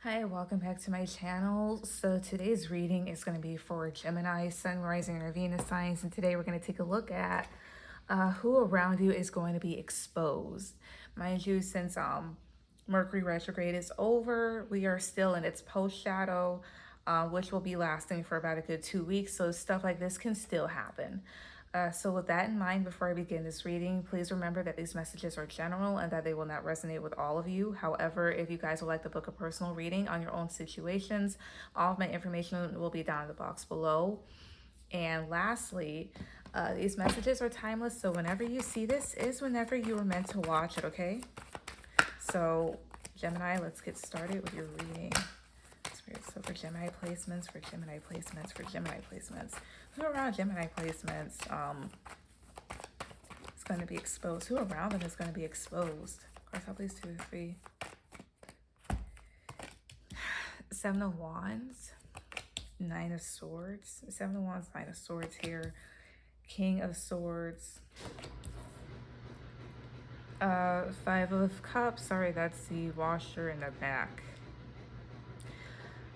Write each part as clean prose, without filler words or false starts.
Hi, welcome back to my channel. So today's reading is going to be for Gemini, Sun, Rising, or Venus signs. And today we're going to take a look at who around you is going to be exposed. Mind you, since Mercury retrograde is over, we are still in its post shadow, which will be lasting for about a good 2 weeks. So stuff like this can still happen. So with that in mind, before I begin this reading, please remember that these messages are general and that they will not resonate with all of you. However, if you guys would like to book a personal reading on your own situations, all of my information will be down in the box below. And lastly, these messages are timeless, so whenever you see this is whenever you were meant to watch it, okay? So Gemini, let's get started with your reading. So for Gemini placements, who around Gemini placements is going to be exposed? Who around them is going to be exposed? Of course, please 2, 3. 7 of Wands, 9 of Swords, 7 of Wands, 9 of Swords here, King of Swords, 5 of Cups. Sorry, that's the washer in the back.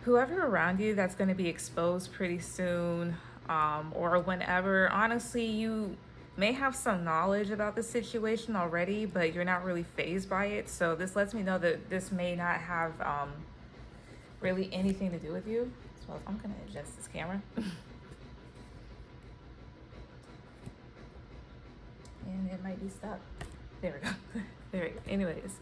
Whoever around you that's going to be exposed pretty soon, or whenever, honestly, you may have some knowledge about the situation already, but you're not really fazed by it. So this lets me know that this may not have really anything to do with you. So I'm going to adjust this camera. And it might be stuck. There we go. There we go. Anyways,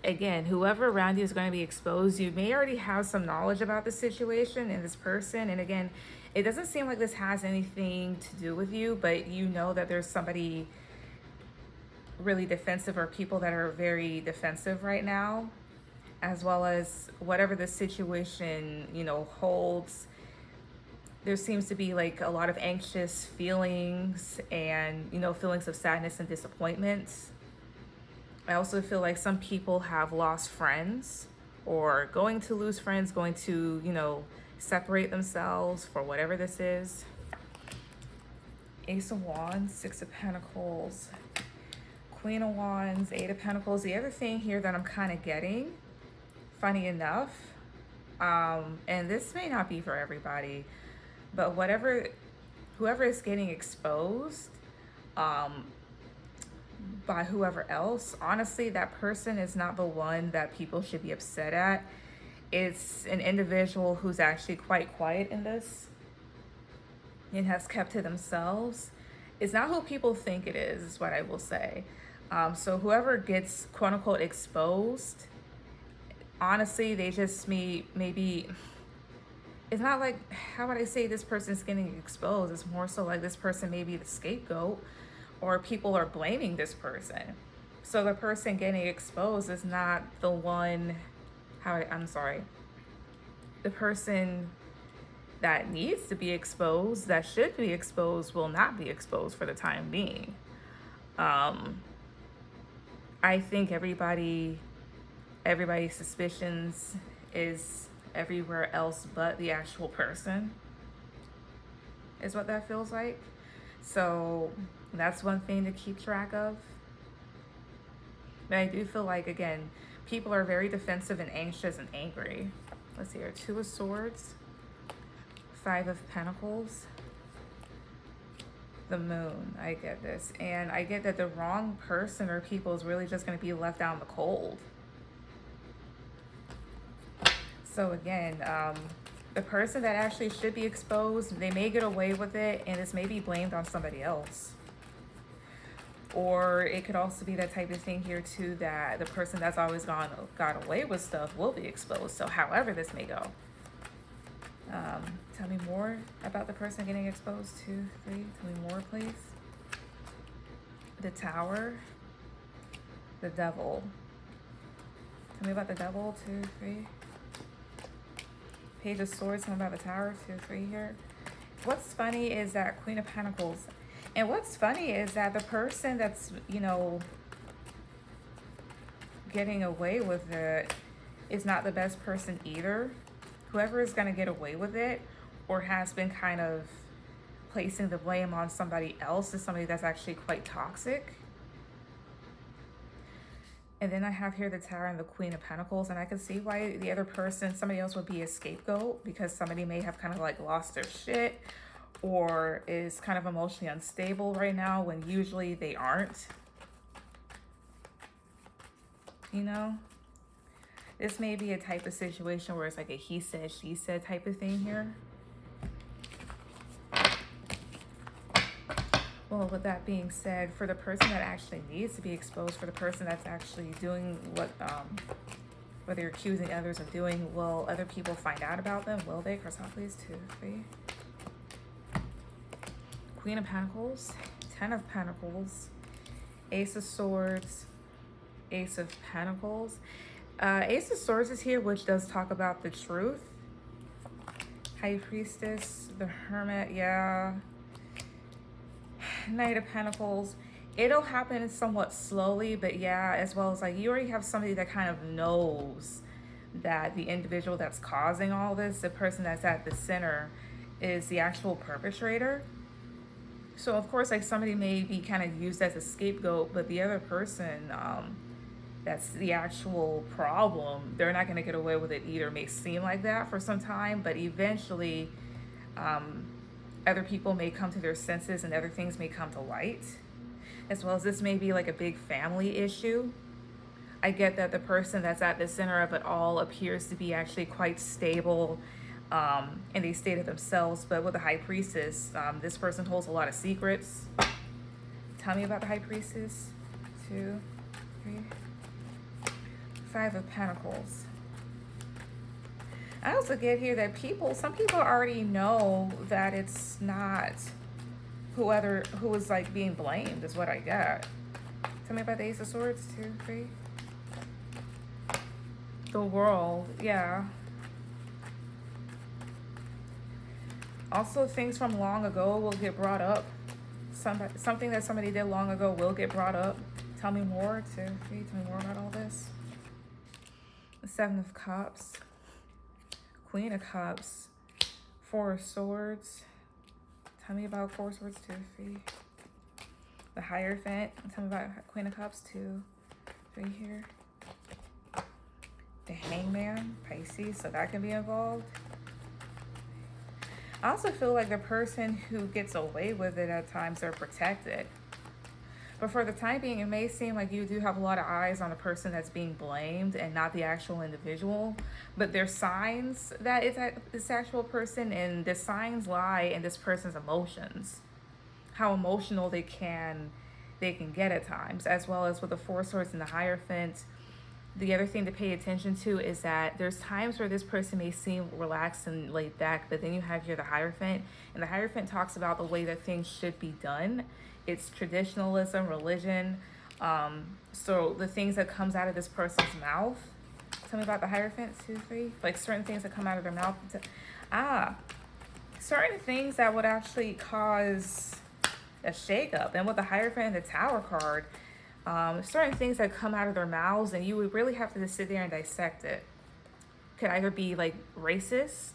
again, whoever around you is going to be exposed. You may already have some knowledge about the situation and this person. And again, it doesn't seem like this has anything to do with you, but you know that there's somebody really defensive or people that are very defensive right now, as well as whatever the situation, holds. There seems to be like a lot of anxious feelings and, feelings of sadness and disappointments. I also feel like some people have lost friends or going to lose friends, going to, separate themselves for whatever this is. Ace of Wands, 6 of Pentacles, Queen of Wands, 8 of Pentacles. The other thing here that I'm kind of getting, funny enough, and this may not be for everybody, but whoever is getting exposed, by whoever else, honestly, that person is not the one that people should be upset at. It's an individual who's actually quite quiet in this and has kept to themselves. It's not who people think it is what I will say. So whoever gets quote unquote exposed, honestly, they just maybe it's not like, how would I say this person's getting exposed? It's more so like this person may be the scapegoat, or people are blaming this person. So the person getting exposed is not the one, the person that needs to be exposed, that should be exposed, will not be exposed for the time being. I think everybody's suspicions is everywhere else but the actual person, is what that feels like. So that's one thing to keep track of. But I do feel like, again, people are very defensive and anxious and angry. Let's see here. 2 of Swords, 5 of Pentacles, the Moon. I get this. And I get that the wrong person or people is really just going to be left out in the cold. So again, the person that actually should be exposed, they may get away with it, and this may be blamed on somebody else. Or it could also be that type of thing here too, that the person that's always got away with stuff will be exposed. So however this may go. Tell me more about the person getting exposed. 2, 3, tell me more please. The Tower, the Devil. Tell me about the Devil. 2, 3. Page of Swords, tell me about the Tower. 2, 3 here. What's funny is that Queen of Pentacles. And what's funny is that the person that's, getting away with it is not the best person either. Whoever is going to get away with it or has been kind of placing the blame on somebody else is somebody that's actually quite toxic. And then I have here the Tower and the Queen of Pentacles, and I can see why the other person, somebody else would be a scapegoat, because somebody may have kind of like lost their shit or is kind of emotionally unstable right now when usually they aren't. You know? This may be a type of situation where it's like a he said, she said type of thing here. Well, with that being said, for the person that actually needs to be exposed, for the person that's actually doing what, whether you're accusing others of doing, will other people find out about them? Will they? Cashapp, please, 2, 3. Queen of Pentacles, 10 of Pentacles, Ace of Swords, Ace of Pentacles. Ace of Swords is here, which does talk about the truth. High Priestess, the Hermit, yeah. Knight of Pentacles. It'll happen somewhat slowly, but yeah, as well as like you already have somebody that kind of knows that the individual that's causing all this, the person that's at the center, is the actual perpetrator. So of course, like somebody may be kind of used as a scapegoat, but the other person, that's the actual problem, they're not going to get away with it either. It may seem like that for some time, but eventually other people may come to their senses and other things may come to light, as well as this may be like a big family issue. I get that the person that's at the center of it all appears to be actually quite stable and they stay to themselves, but with the High Priestess, this person holds a lot of secrets. Tell me about the High Priestess. 2, 3. 5 of Pentacles. I also get here that some people already know that it's not who is like being blamed, is what I get. Tell me about the Ace of Swords. 2, 3. The World, yeah. Also, things from long ago will get brought up. Something that somebody did long ago will get brought up. Tell me more. 2, 3. Tell me more about all this. The 7 of Cups. Queen of Cups. 4 of Swords. Tell me about 4 of Swords. 2, 3. The Hierophant. Tell me about Queen of Cups. 2, 3 here. The Hangman. Pisces. So that can be involved. I also feel like the person who gets away with it at times are protected. But for the time being, it may seem like you do have a lot of eyes on the person that's being blamed and not the actual individual. But there's signs that it's this actual person, and the signs lie in this person's emotions. How emotional they can get at times, as well as with the 4 Swords and the Hierophant. The other thing to pay attention to is that there's times where this person may seem relaxed and laid back, but then you have here the Hierophant, and the Hierophant talks about the way that things should be done. It's traditionalism, religion, so the things that comes out of this person's mouth. Tell me about the Hierophant. 2, 3. Like certain things that come out of their mouth. Certain things that would actually cause a shakeup. And with the Hierophant and the Tower card, certain things that come out of their mouths, and you would really have to just sit there and dissect it. Could either be like racist,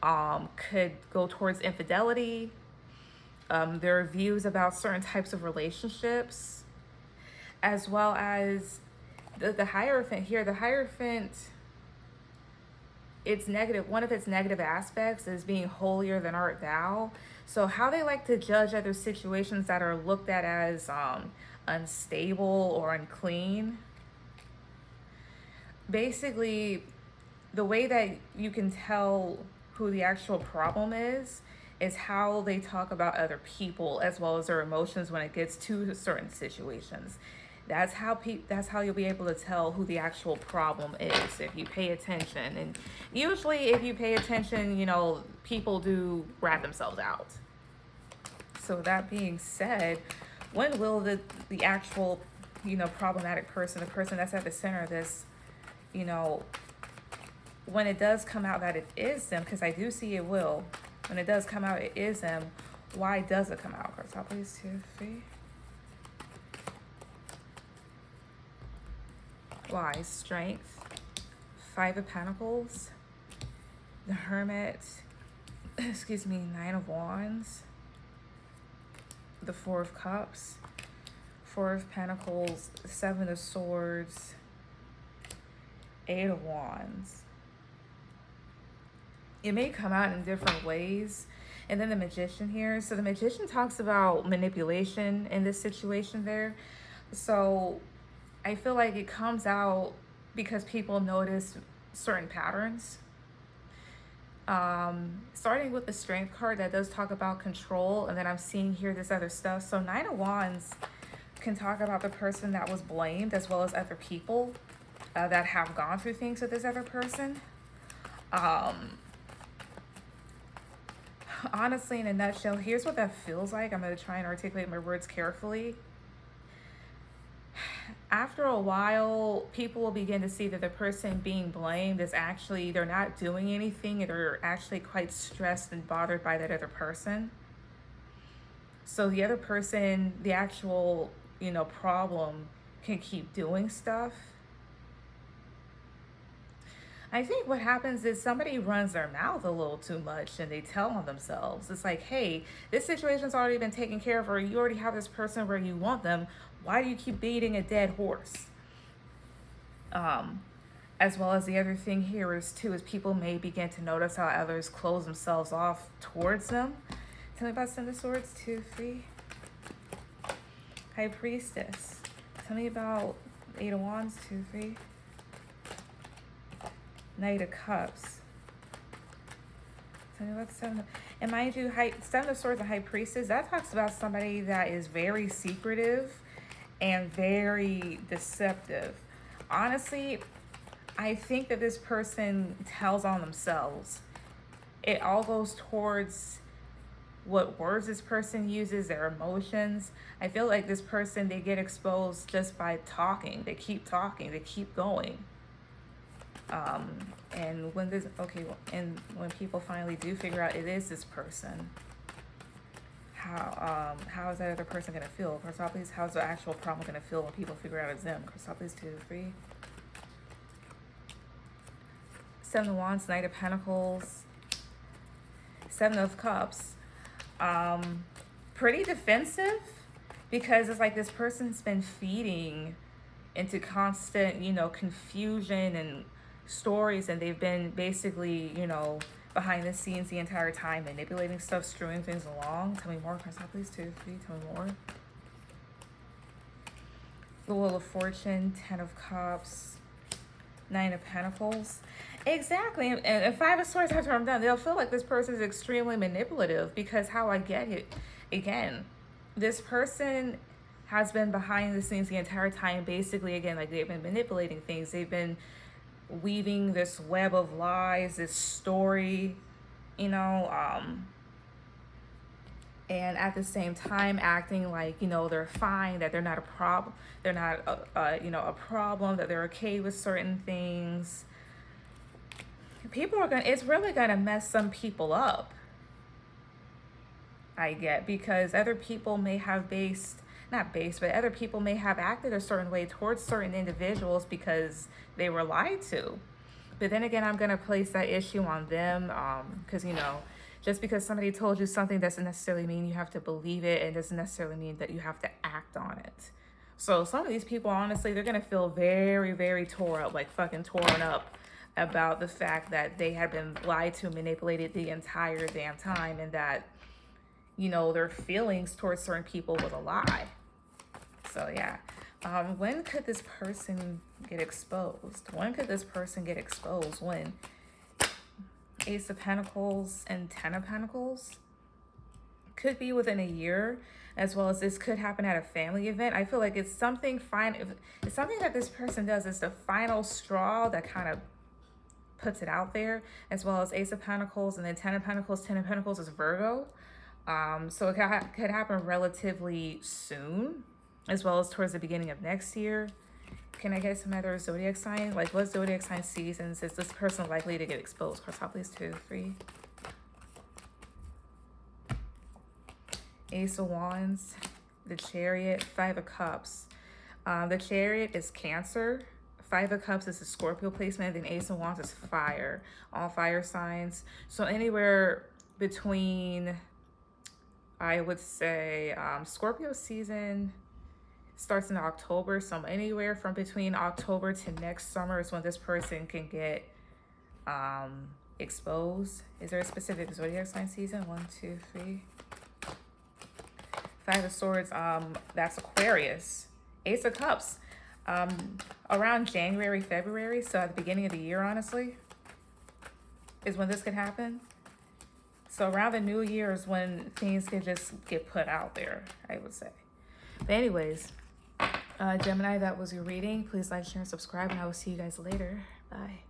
could go towards infidelity. There are views about certain types of relationships, as well as the Hierophant here. The Hierophant, it's negative. One of its negative aspects is being holier than art thou. So how they like to judge other situations that are looked at as unstable or unclean. Basically, the way that you can tell who the actual problem is how they talk about other people as well as their emotions when it gets to certain situations. That's how you'll be able to tell who the actual problem is if you pay attention. And usually if you pay attention, you know, people do rat themselves out. So that being said, when will the actual, you know, problematic person, the person that's at the center of this, you know, when it does come out that it is them, because I do see it will, when it does come out it is them, why does it come out? Cashapp, please. 2, 3. Why? Strength. 5 of Pentacles. The Hermit. Excuse me. 9 of Wands. The 4 of Cups. Four of Pentacles, Seven of Swords, Eight of Wands. It may come out in different ways. And then the Magician here. So the Magician talks about manipulation in this situation there. So I feel like it comes out because people notice certain patterns. Starting with the Strength card, that does talk about control. And then I'm seeing here this other stuff. So Nine of Wands can talk about the person that was blamed, as well as other people that have gone through things with this other person. Honestly, in a nutshell, here's what that feels like. I'm going to try and articulate my words carefully. After a while, people will begin to see that the person being blamed is actually, they're not doing anything, and they're actually quite stressed and bothered by that other person. So the other person, the actual, problem, can keep doing stuff. I think what happens is somebody runs their mouth a little too much and they tell on themselves. It's like, hey, this situation's already been taken care of, or you already have this person where you want them. Why do you keep beating a dead horse? As well as the other thing here is people may begin to notice how others close themselves off towards them. Tell me about Ten of Swords, 2, 3. High Priestess. Tell me about Eight of Wands, 2, 3. Knight of Cups. Tell me about Seven. And mind you, Seven of Swords and High Priestess, that talks about somebody that is very secretive and very deceptive. Honestly, I think that this person tells on themselves. It all goes towards what words this person uses, their emotions. I feel like this person, they get exposed just by talking. They keep talking, they keep going. And when people finally do figure out it is this person, how is that other person gonna feel? Cashapp, how's the actual problem gonna feel when people figure out it's them? Cashapp, 2, 3. Seven of Wands, Knight of Pentacles, Seven of Cups. Pretty defensive, because it's like this person's been feeding into constant, confusion and stories, and they've been basically, behind the scenes the entire time, manipulating stuff, screwing things along. Tell me more, Cashapp, 2, 3. Tell me more. The Wheel of Fortune, Ten of Cups, Nine of Pentacles. Exactly. And Five of Swords, after I'm done, they'll feel like this person is extremely manipulative, because how I get it, again, this person has been behind the scenes the entire time, basically, again, like they've been manipulating things. They've been weaving this web of lies, this story, and at the same time acting like, they're fine, that they're not a problem, they're not a problem, that they're okay with certain things. It's really gonna mess some people up, I get, because other people may have other people may have acted a certain way towards certain individuals because they were lied to. But then again, I'm going to place that issue on them, because, just because somebody told you something doesn't necessarily mean you have to believe it, and doesn't necessarily mean that you have to act on it. So some of these people, honestly, they're going to feel very, very torn up about the fact that they had been lied to and manipulated the entire damn time, and that, their feelings towards certain people was a lie. So yeah, when could this person get exposed? When? Ace of Pentacles and Ten of Pentacles. Could be within a year, as well as this could happen at a family event. I feel like it's something fine. It's something that this person does. It's the final straw that kind of puts it out there, as well as Ace of Pentacles and then Ten of Pentacles. Ten of Pentacles is Virgo. So it could happen relatively soon, as well as towards the beginning of next year. Can I get some other zodiac sign? Like, what zodiac sign sees and says this person likely to get exposed? Cashapp, 2, 3. Ace of Wands, the Chariot, Five of Cups. The Chariot is Cancer. Five of Cups is a Scorpio placement. And Ace of Wands is fire. All fire signs. So anywhere between, I would say, Scorpio season, starts in October. So anywhere from between October to next summer is when this person can get exposed. Is there a specific zodiac sign season? 1, 2, 3. Five of Swords, that's Aquarius. Ace of Cups, around January, February, so at the beginning of the year, honestly, is when this could happen. So around the new year is when things can just get put out there, I would say. But anyways, Gemini, that was your reading. Please like, share, and subscribe, and I will see you guys later. Bye.